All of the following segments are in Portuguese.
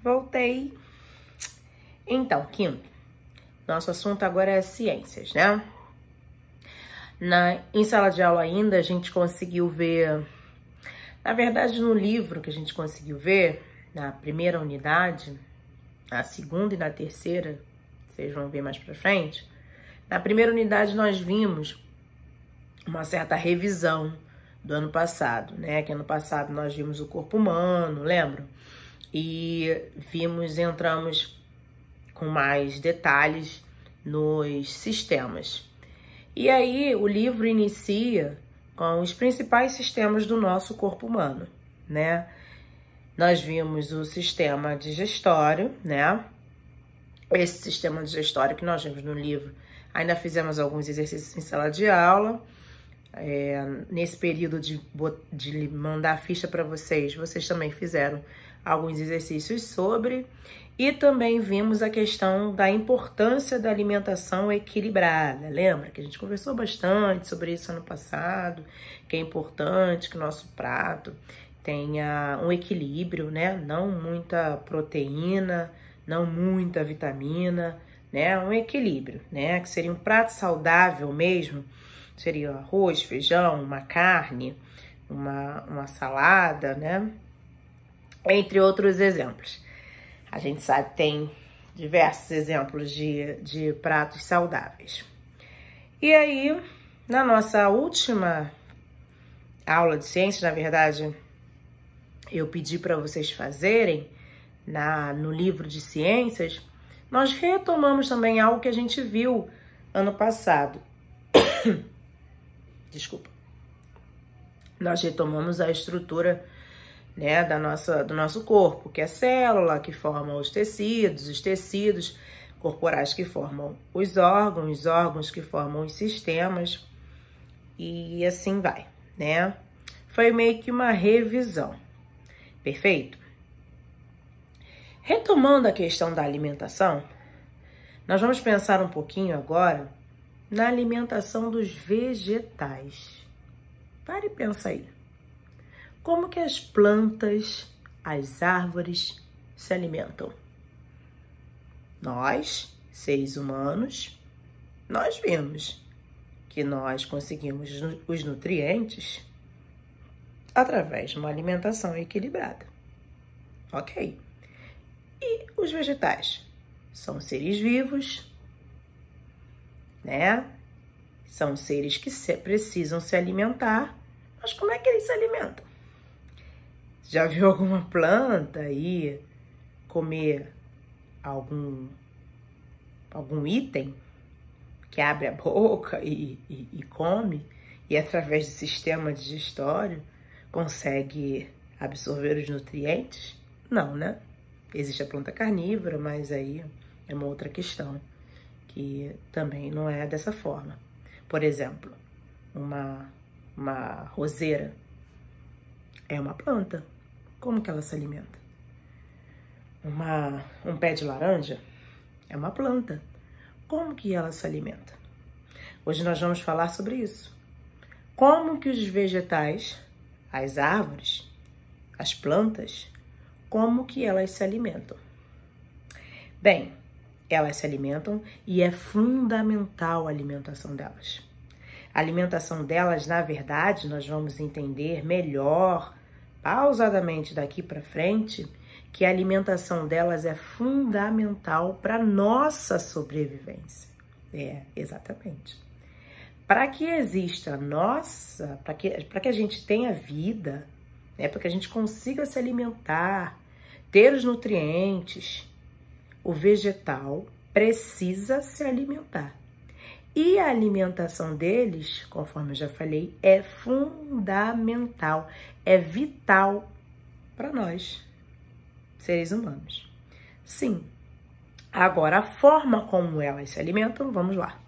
Voltei. Então, quinto, nosso assunto agora é ciências, né? Em sala de aula ainda a gente conseguiu ver, na verdade no livro que a gente conseguiu ver, na primeira unidade, na segunda e na terceira, vocês vão ver mais pra frente, na primeira unidade nós vimos uma certa revisão do ano passado, né? Que ano passado nós vimos o corpo humano, lembram? E entramos com mais detalhes nos sistemas. E aí o livro inicia com os principais sistemas do nosso corpo humano, né? Nós vimos o sistema digestório, né? Esse sistema digestório que nós vimos no livro, ainda fizemos alguns exercícios em sala de aula. Nesse período de mandar a ficha para vocês, vocês também fizeram alguns exercícios sobre, e também vimos a questão da importância da alimentação equilibrada. Lembra que a gente conversou bastante sobre isso ano passado, que é importante que o nosso prato tenha um equilíbrio, né? Não muita proteína, não muita vitamina, né? Um equilíbrio, né? Que seria um prato saudável mesmo. Seria arroz, feijão, uma carne, uma salada, né? Entre outros exemplos. A gente sabe que tem diversos exemplos de pratos saudáveis. E aí, na nossa última aula de ciências, na verdade, eu pedi para vocês fazerem no livro de ciências, nós retomamos também algo que a gente viu ano passado. Desculpa. Nós retomamos a estrutura, né, do nosso corpo, que é a célula que forma os tecidos corporais que formam os órgãos que formam os sistemas, e assim vai, né? Foi meio que uma revisão. Perfeito? Retomando a questão da alimentação, nós vamos pensar um pouquinho agora na alimentação dos vegetais. Pare e pensa aí. Como que as plantas, as árvores se alimentam? Nós, seres humanos, nós vimos que nós conseguimos os nutrientes através de uma alimentação equilibrada. Ok. E os vegetais? São seres vivos, né? São seres que precisam se alimentar, mas como é que eles se alimentam? Já viu alguma planta aí comer algum item que abre a boca e come, e através do sistema digestório consegue absorver os nutrientes? Não, né? Existe a planta carnívora, mas aí é uma outra questão, que também não é dessa forma. Por exemplo, uma roseira é uma planta. Como que ela se alimenta? Um pé de laranja é uma planta. Como que ela se alimenta? Hoje nós vamos falar sobre isso. Como que os vegetais, as árvores, as plantas, como que elas se alimentam? Bem, elas se alimentam e é fundamental a alimentação delas. A alimentação delas, na verdade, nós vamos entender melhor, pausadamente daqui para frente, que a alimentação delas é fundamental para nossa sobrevivência. Exatamente. Para que exista para que a gente tenha vida, para que a gente consiga se alimentar, ter os nutrientes, o vegetal precisa se alimentar. E a alimentação deles, conforme eu já falei, é fundamental, é vital para nós, seres humanos. Sim. Agora, a forma como elas se alimentam, vamos lá.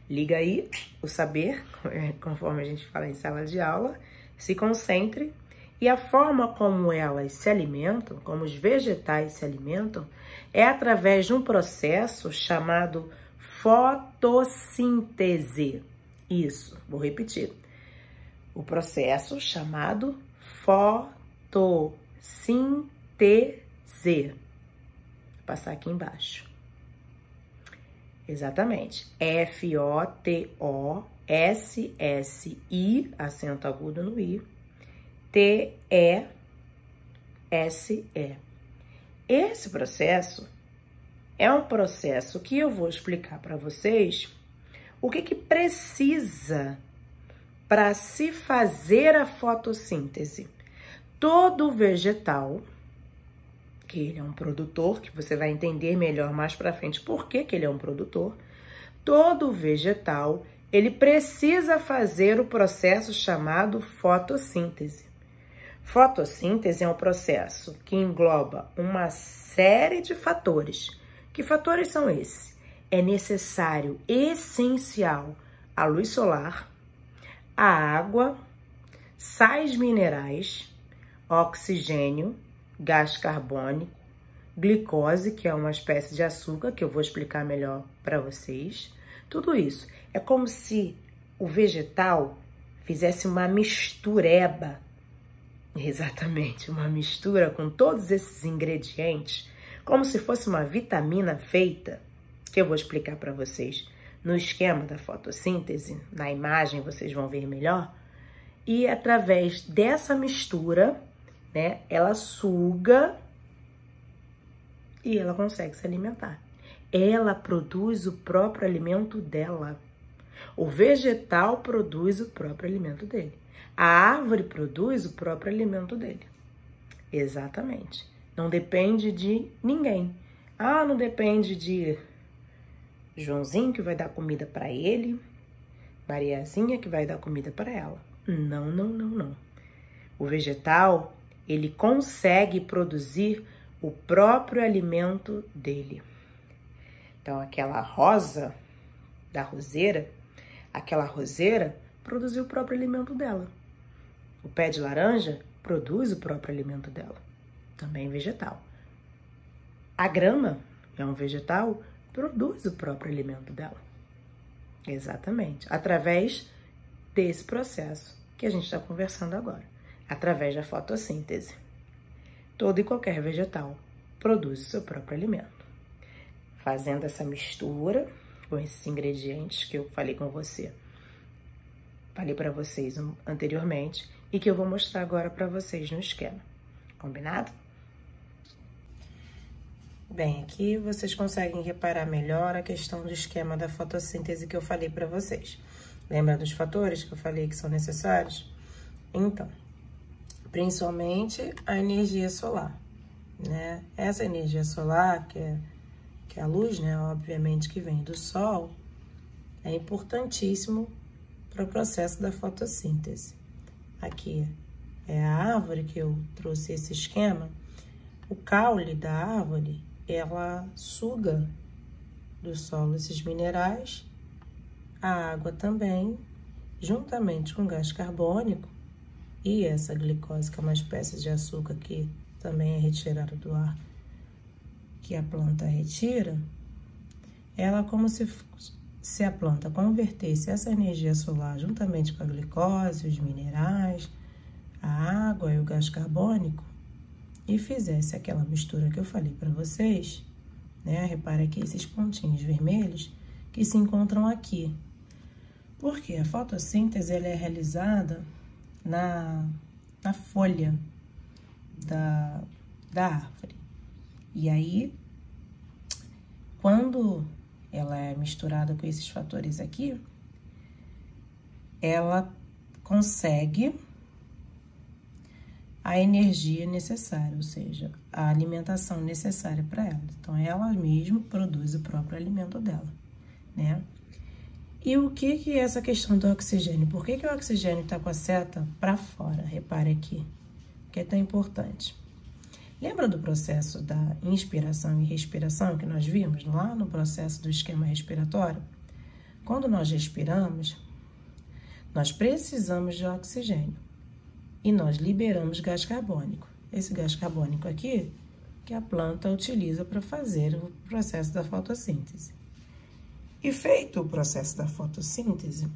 Liga aí o saber, conforme a gente fala em sala de aula, se concentre. E a forma como elas se alimentam, como os vegetais se alimentam, é através de um processo chamado fotossíntese. Isso, vou repetir. O processo chamado fotossíntese. passar aqui embaixo. Exatamente. F-O-T-O-S-S-I, acento agudo no I, T-E-S-E. Esse processo é um processo que eu vou explicar para vocês o que precisa para se fazer a fotossíntese. Todo vegetal, que ele é um produtor, que você vai entender melhor mais para frente por que ele é um produtor, todo vegetal, ele precisa fazer o processo chamado fotossíntese. Fotossíntese é um processo que engloba uma série de fatores. Que fatores são esses? É necessário, essencial, a luz solar, a água, sais minerais, oxigênio, gás carbônico, glicose, que é uma espécie de açúcar, que eu vou explicar melhor para vocês. Tudo isso é como se o vegetal fizesse uma mistureba, exatamente, uma mistura com todos esses ingredientes, como se fosse uma vitamina feita, que eu vou explicar para vocês no esquema da fotossíntese, na imagem vocês vão ver melhor, e através dessa mistura, né, ela suga e ela consegue se alimentar. Ela produz o próprio alimento dela. O vegetal produz o próprio alimento dele. A árvore produz o próprio alimento dele. Exatamente. Não depende de ninguém. Ah, não depende de Joãozinho que vai dar comida para ele, Mariazinha que vai dar comida para ela. Não, não, não, não. O vegetal, ele consegue produzir o próprio alimento dele. Então, aquela rosa da roseira, aquela roseira produziu o próprio alimento dela. O pé de laranja produz o próprio alimento dela, também vegetal. A grama é um vegetal, produz o próprio alimento dela. Exatamente, através desse processo que a gente está conversando agora, através da fotossíntese. Todo e qualquer vegetal produz o seu próprio alimento. Fazendo essa mistura com esses ingredientes que eu falei com você, falei para vocês anteriormente e que eu vou mostrar agora para vocês no esquema. Combinado? Bem, aqui vocês conseguem reparar melhor a questão do esquema da fotossíntese que eu falei para vocês. Lembra dos fatores que eu falei que são necessários? Então, principalmente a energia solar, né? Essa energia solar, que é a luz, né, obviamente, que vem do sol, é importantíssimo para o processo da fotossíntese. Aqui é a árvore que eu trouxe esse esquema. O caule da árvore, ela suga do solo esses minerais, a água também, juntamente com gás carbônico e essa glicose, que é uma espécie de açúcar que também é retirada do ar, que a planta retira, ela como se a planta convertesse essa energia solar juntamente com a glicose, os minerais, a água e o gás carbônico e fizesse aquela mistura que eu falei para vocês, né? Repara aqui esses pontinhos vermelhos que se encontram aqui. Porque a fotossíntese ela é realizada na folha da árvore. E aí, quando ela é misturada com esses fatores aqui, ela consegue a energia necessária, ou seja, a alimentação necessária para ela. Então, ela mesma produz o próprio alimento dela, né? E o que é essa questão do oxigênio? Por que o oxigênio está com a seta para fora? Repare aqui, que é tão importante. Lembra do processo da inspiração e respiração que nós vimos lá no processo do esquema respiratório? Quando nós respiramos, nós precisamos de oxigênio e nós liberamos gás carbônico. Esse gás carbônico aqui que a planta utiliza para fazer o processo da fotossíntese. E feito o processo da fotossíntese,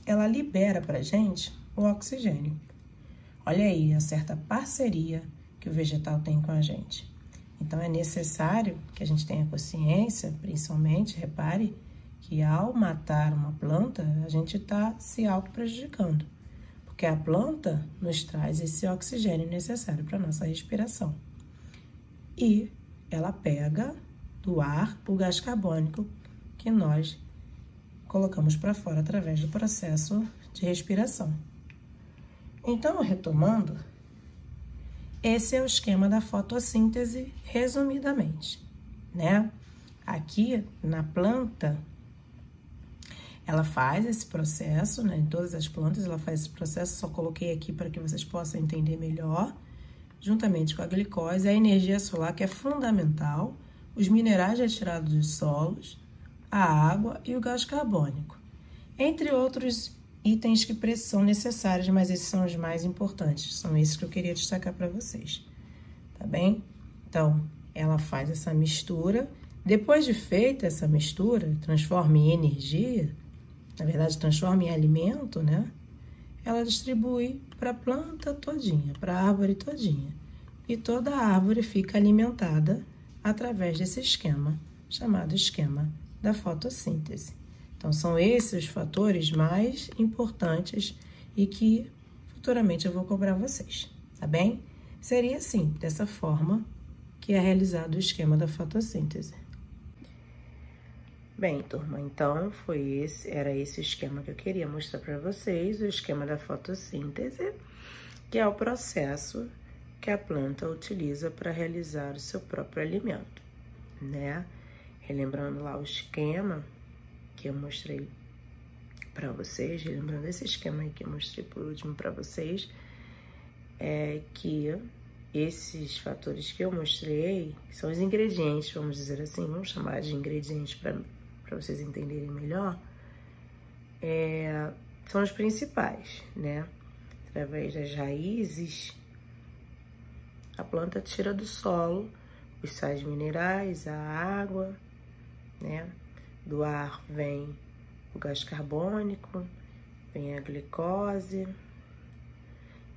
ela libera para a gente o oxigênio. Olha aí a certa parceria que o vegetal tem com a gente. Então, é necessário que a gente tenha consciência, principalmente, repare, que ao matar uma planta, a gente está se auto-prejudicando, porque a planta nos traz esse oxigênio necessário para a nossa respiração. E ela pega do ar o gás carbônico que nós colocamos para fora através do processo de respiração. Então, retomando, esse é o esquema da fotossíntese, resumidamente, né? Aqui na planta, ela faz esse processo, né? Em todas as plantas ela faz esse processo, só coloquei aqui para que vocês possam entender melhor. Juntamente com a glicose, a energia solar, que é fundamental, os minerais retirados dos solos, a água e o gás carbônico. Entre outros itens que são necessários, mas esses são os mais importantes. São esses que eu queria destacar para vocês, tá bem? Então, ela faz essa mistura. Depois de feita essa mistura, transforma em energia, na verdade, transforma em alimento, né? Ela distribui para a planta todinha, para a árvore todinha. E toda a árvore fica alimentada através desse esquema, chamado esquema da fotossíntese. Então, são esses os fatores mais importantes e que futuramente eu vou cobrar vocês, tá bem? Seria assim, dessa forma que é realizado o esquema da fotossíntese. Bem, turma, então era esse o esquema que eu queria mostrar para vocês, o esquema da fotossíntese, que é o processo que a planta utiliza para realizar o seu próprio alimento, né? Relembrando lá o esquema que eu mostrei para vocês, relembrando esse esquema aí que eu mostrei por último para vocês, é que esses fatores que eu mostrei são os ingredientes, vamos dizer assim, vamos chamar de ingredientes para vocês entenderem melhor, são os principais, né? Através das raízes, a planta tira do solo os sais minerais, a água, né? Do ar vem o gás carbônico, vem a glicose,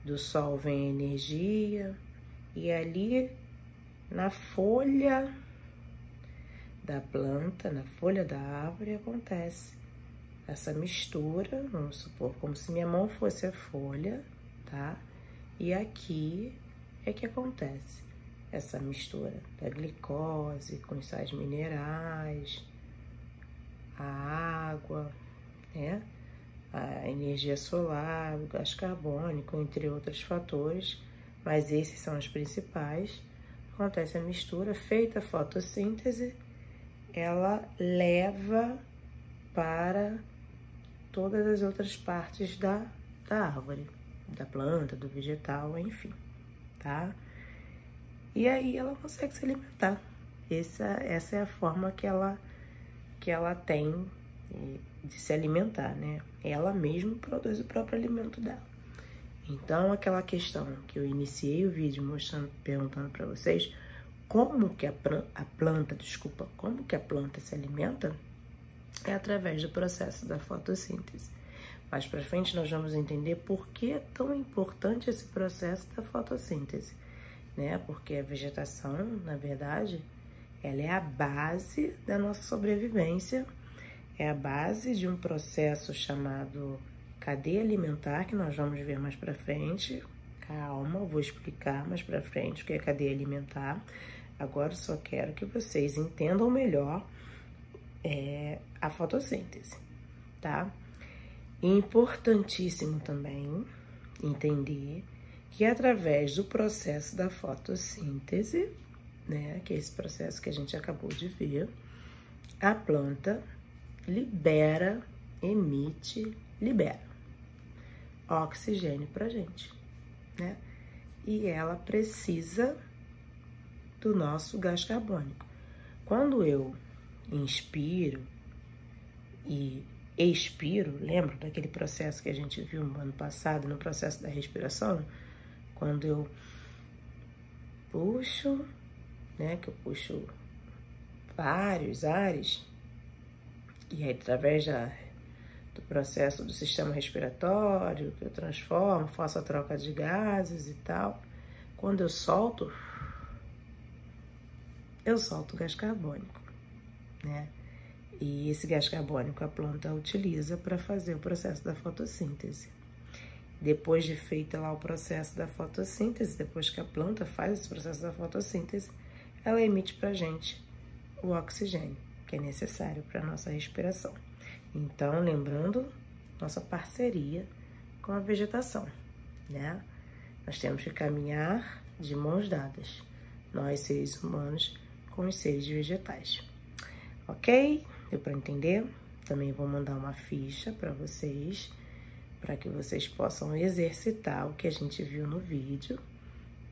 do sol vem a energia, e ali na folha da planta, na folha da árvore, acontece essa mistura, vamos supor, como se minha mão fosse a folha, tá? E aqui é que acontece essa mistura da glicose com os sais minerais, a água, né? A energia solar, o gás carbônico, entre outros fatores, mas esses são os principais. Acontece a mistura, feita a fotossíntese, ela leva para todas as outras partes da árvore, da planta, do vegetal, enfim, tá? E aí ela consegue se alimentar. Essa é a forma que ela tem de se alimentar, né? Ela mesma produz o próprio alimento dela. Então, aquela questão que eu iniciei o vídeo perguntando para vocês, como que a planta se alimenta, é através do processo da fotossíntese. Mais para frente nós vamos entender por que é tão importante esse processo da fotossíntese, né? Porque a vegetação, na verdade, ela é a base da nossa sobrevivência, é a base de um processo chamado cadeia alimentar, que nós vamos ver mais pra frente. Calma, eu vou explicar mais pra frente o que é cadeia alimentar. Agora eu só quero que vocês entendam melhor a fotossíntese, tá? Importantíssimo também entender que através do processo da fotossíntese, né, que é esse processo que a gente acabou de ver, a planta libera oxigênio pra gente, né? E ela precisa do nosso gás carbônico. Quando eu inspiro e expiro, lembra daquele processo que a gente viu no ano passado, no processo da respiração? Quando eu puxo, né, que eu puxo vários ares, e aí através do processo do sistema respiratório, que eu transformo, faço a troca de gases e tal, quando eu solto, eu solto gás carbônico, né? E esse gás carbônico a planta utiliza para fazer o processo da fotossíntese. Depois de feito lá o processo da fotossíntese, depois que a planta faz esse processo da fotossíntese, ela emite para a gente o oxigênio, que é necessário para a nossa respiração. Então, lembrando, nossa parceria com a vegetação, né? Nós temos que caminhar de mãos dadas, nós seres humanos com os seres vegetais. Ok? Deu para entender? Também vou mandar uma ficha para vocês, para que vocês possam exercitar o que a gente viu no vídeo,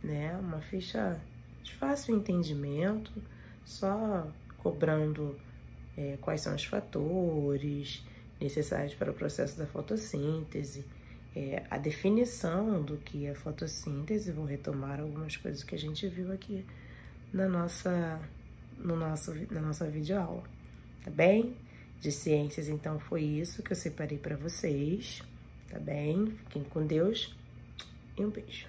né? Uma ficha de fácil entendimento, só cobrando quais são os fatores necessários para o processo da fotossíntese, a definição do que é fotossíntese. Vou retomar algumas coisas que a gente viu aqui na nossa videoaula, tá bem? De ciências, então, foi isso que eu separei para vocês, tá bem? Fiquem com Deus e um beijo.